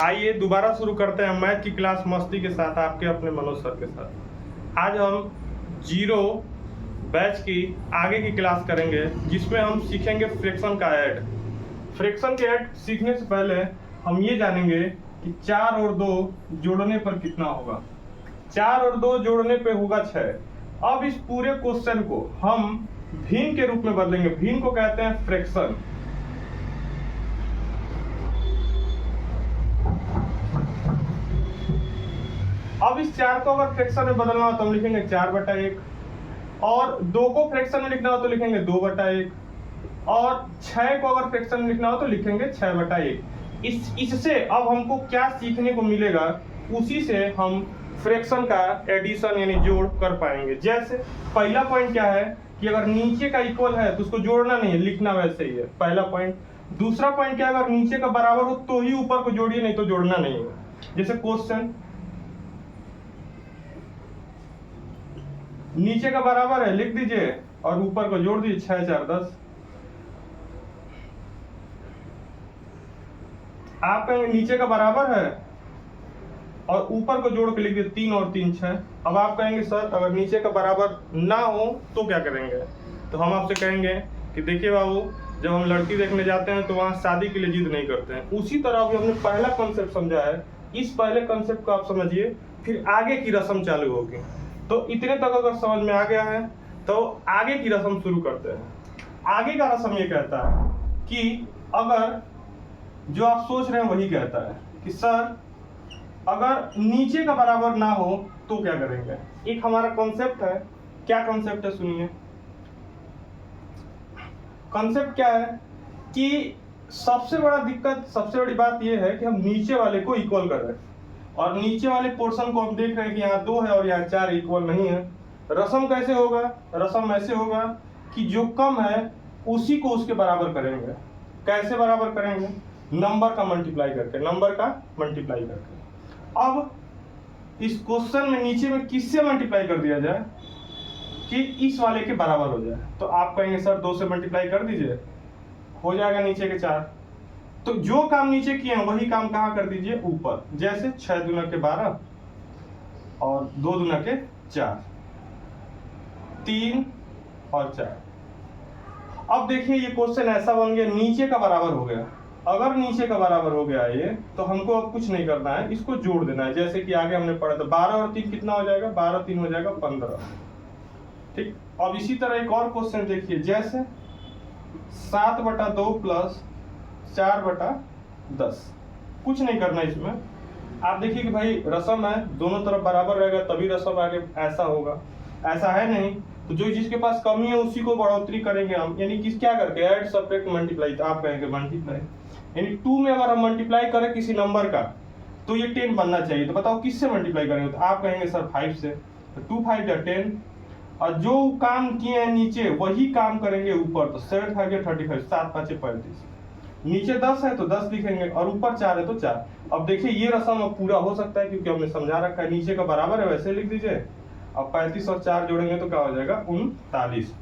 आइए दोबारा शुरू करते हैं मैथ की क्लास मस्ती के साथ, आपके अपने मनोज सर के साथ। आज हम जीरो बैच की आगे की क्लास करेंगे, जिसमें हम सीखेंगे फ्रैक्शन का ऐड। फ्रैक्शन के ऐड सीखने से पहले हम ये जानेंगे कि 4 और 2 जोड़ने पर कितना होगा। 4 और 2 जोड़ने पे होगा 6। अब इस पूरे क्वेश्चन को हम भिन्न के रूप में बदलेंगे। भिन्न को कहते हैं फ्रैक्शन। अब इस 4 को अगर फ्रैक्शन में बदलना हो तो हम लिखेंगे 4/1, और 2 को फ्रैक्शन में लिखना हो तो लिखेंगे 2/1, और 6 को अगर फ्रैक्शन में लिखना हो तो लिखेंगे 6/1। इससे अब हमको क्या सीखने को मिलेगा, उसी से हम फ्रैक्शन का एडिशन यानी जोड़ कर पाएंगे। जैसे पहला पॉइंट क्या है कि अगर नीचे का इक्वल है तो उसको जोड़ना नहीं है, लिखना वैसे ही है, पहला पॉइंट। दूसरा पॉइंट क्या है, अगर नीचे का बराबर हो तो ही ऊपर को जोड़िए, नहीं तो जोड़ना नहीं है। जैसे क्वेश्चन नीचे का बराबर है लिख दीजिए और ऊपर को जोड़ दीजिए, 6 4 10। आप कहेंगे नीचे का बराबर है और ऊपर को जोड़ के लिख दीजिए 3 और 3 6। अब आप कहेंगे सर अगर नीचे का बराबर ना हो तो क्या करेंगे, तो हम आपसे कहेंगे कि देखिए बाबू, जब हम लड़की देखने जाते हैं तो वहां शादी के लिए जिद नहीं करते हैं। उसी तरह अभी हमने पहला कॉन्सेप्ट समझा है, इस पहले कॉन्सेप्ट को आप समझिए, फिर आगे की रस्म चालू होगी। तो इतने तक अगर समझ में आ गया है तो आगे की रस्म शुरू करते हैं। आगे का रस्म ये कहता है कि अगर जो आप सोच रहे हैं वही कहता है कि सर अगर नीचे का बराबर ना हो तो क्या करेंगे। एक हमारा कॉन्सेप्ट है, क्या कॉन्सेप्ट है सुनिए। कॉन्सेप्ट क्या है कि सबसे बड़ा दिक्कत, सबसे बड़ी बात यह है कि हम नीचे वाले को इक्वल कर रहे हैं, और नीचे वाले पोर्शन को हम देख रहे हैं कि यहाँ 2 है और यहाँ 4 इक्वल नहीं है। रस्म कैसे होगा, रस्म ऐसे होगा कि जो कम है उसी को उसके बराबर करेंगे। कैसे बराबर करेंगे, नंबर का मल्टीप्लाई करके, नंबर का मल्टीप्लाई करके। अब इस क्वेश्चन में नीचे में किससे मल्टीप्लाई कर दिया जाए कि इस वाले के बराबर हो जाए, तो आप कहेंगे सर 2 से मल्टीप्लाई कर दीजिए, हो जाएगा नीचे के 4। तो जो काम नीचे किए हैं वही काम कहाँ कर दीजिए, ऊपर। जैसे 6 दूना के 12 और 2 दूना के 4, 3 और 4। अब देखिए ये क्वेश्चन ऐसा बन गया, नीचे का बराबर हो गया। अगर नीचे का बराबर हो गया ये, तो हमको अब कुछ नहीं करना है, इसको जोड़ देना है। जैसे कि आगे हमने पढ़ा था 12 और 3 कितना हो जाएगा, 12 3 हो जाएगा 15। ठीक। अब इसी तरह एक और क्वेश्चन देखिए, जैसे 7/2 प्लस 4/10। कुछ नहीं करना इसमें। आप देखिए कि भाई रस्म है, दोनों तरफ बराबर रहेगा तभी रस्म आगे ऐसा होगा, ऐसा है नहीं तो जो जिसके पास कमी है उसी को बढ़ोतरी करेंगे हम, यानी किस क्या करके ऐड सब्ट्रैक्ट मल्टीप्लाई। तो आप कहेंगे मल्टीप्लाई, यानी 2 में अगर हम मल्टीप्लाई करें किसी नंबर का तो ये 10 बनना चाहिए। तो बताओ किससे मल्टीप्लाई करेंगे, तो आप कहेंगे सर 5 से। तो 2 5 या 10, और जो काम किए हैं नीचे वही काम करेंगे ऊपर। तो 7 5 या 35, 7 5 35। नीचे 10 है तो 10 लिखेंगे और ऊपर 4 है तो 4। अब देखिए ये रस्म अब पूरा हो सकता है क्योंकि हमने समझा रखा है, नीचे का बराबर है वैसे लिख दीजिए। अब 35 और 4 जोड़ेंगे तो क्या हो जाएगा, 39।